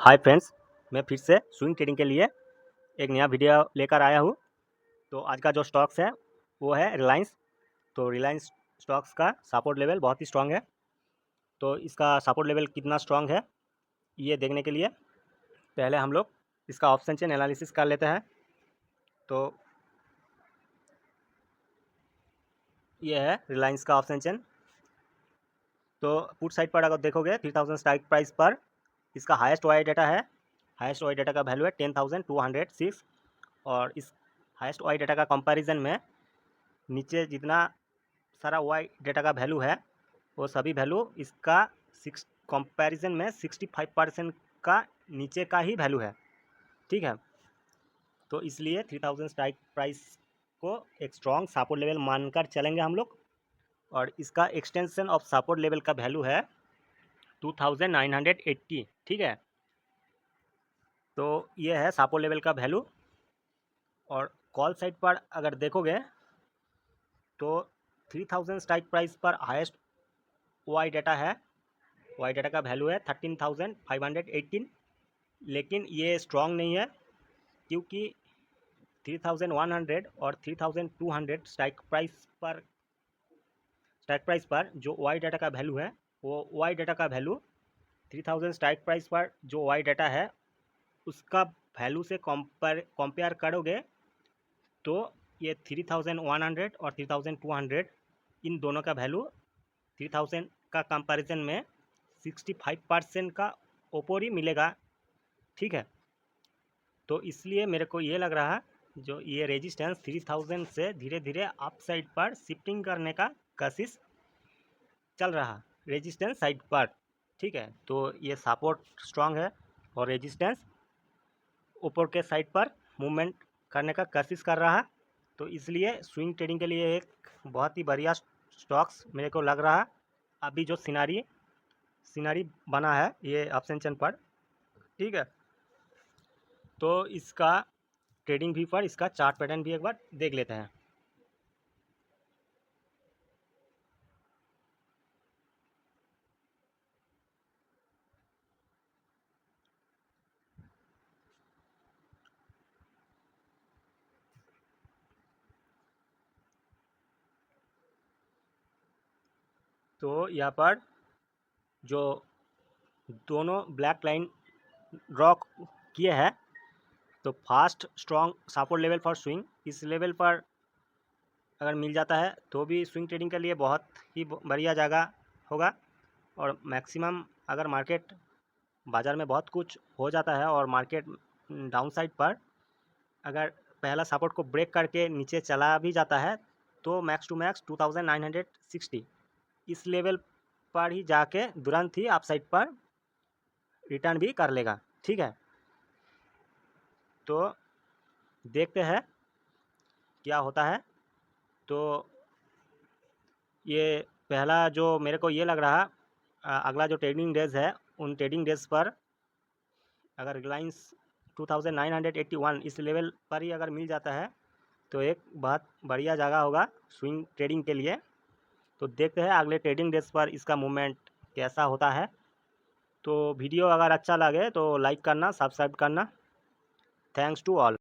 Hi friends, मैं फिर से स्विंग ट्रेडिंग के लिए एक नया वीडियो लेकर आया हूँ। तो आज का जो स्टॉक्स है वो है रिलायंस। तो रिलायंस स्टॉक्स का सपोर्ट लेवल बहुत ही स्ट्रांग है। तो इसका सपोर्ट लेवल कितना स्ट्रांग है ये देखने के लिए पहले हम लोग इसका ऑप्शन चेन एनालिसिस कर लेते हैं। तो ये है रिलायंस का ऑप्शन चेन। तो पुट साइड पर अगर देखोगे 3000 स्ट्राइक प्राइस पर इसका हाईएस्ट वाई डाटा है। हाईएस्ट वाई डाटा का वैल्यू है 10,206 और इस हाईएस्ट वाई डाटा का कंपैरिजन में नीचे जितना सारा वाई डाटा का वैल्यू है वो सभी वैल्यू इसका कंपैरिजन में 65% का नीचे का ही वैल्यू है। ठीक है, तो इसलिए 3000 स्ट्राइक प्राइस को एक स्ट्रॉन्ग सपोर्ट लेवल मानकर चलेंगे हम लोग। और इसका एक्सटेंशन ऑफ सपोर्ट लेवल का वैल्यू है 2980। ठीक है, तो ये है सपोर्ट लेवल का वैल्यू। और कॉल साइड पर अगर देखोगे तो 3000 स्ट्राइक प्राइस पर हाईएस्ट वाई डाटा है। वाई डाटा का वैल्यू है 13,518, लेकिन ये स्ट्रॉन्ग नहीं है क्योंकि 3100 और 3200 स्ट्राइक प्राइस पर जो वाई डाटा का वैल्यू है वो वाई डाटा का वैल्यू 3000 स्ट्राइक प्राइस पर जो वाई डाटा है उसका वैल्यू से कंपेयर करोगे तो ये 3100 और 3200 इन दोनों का वैल्यू 3000 का कंपैरिजन में 65% का ऊपर ही मिलेगा। ठीक है, तो इसलिए मेरे को ये लग रहा जो ये रेजिस्टेंस 3000 से धीरे धीरे अप साइड पर शिफ्टिंग करने का कोशिश चल रहा रेजिस्टेंस साइड पर। ठीक है, तो ये सपोर्ट स्ट्रांग है और रेजिस्टेंस ऊपर के साइड पर मूवमेंट करने का कोशिश कर रहा। तो इसलिए स्विंग ट्रेडिंग के लिए एक बहुत ही बढ़िया स्टॉक्स मेरे को लग रहा। अभी जो सिनारी बना है ये ऑप्शन चेन पर। ठीक है, तो इसका ट्रेडिंग भी पर इसका चार्ट पैटर्न भी एक बार देख लेते हैं। तो यहाँ पर जो दोनों ब्लैक लाइन ड्रॉ किए हैं तो fast strong support level for swing इस लेवल पर अगर मिल जाता है तो भी स्विंग ट्रेडिंग के लिए बहुत ही बढ़िया जगह होगा। और मैक्सिमम अगर मार्केट बाज़ार में बहुत कुछ हो जाता है और मार्केट डाउन साइड पर अगर पहला सपोर्ट को ब्रेक करके नीचे चला भी जाता है तो मैक्स टू मैक्स 2960 इस लेवल पर ही जाके तुरंत ही अप साइड पर रिटर्न भी कर लेगा। ठीक है, तो देखते हैं क्या होता है। तो ये पहला जो मेरे को ये लग रहा अगला जो ट्रेडिंग डेज है उन ट्रेडिंग डेज पर अगर रिलायंस 2981 इस लेवल पर ही अगर मिल जाता है तो एक बहुत बढ़िया जगह होगा स्विंग ट्रेडिंग के लिए। तो देखते हैं अगले ट्रेडिंग डेज पर इसका मूवमेंट कैसा होता है। तो वीडियो अगर अच्छा लगे तो लाइक करना, सब्सक्राइब करना। Thanks to all.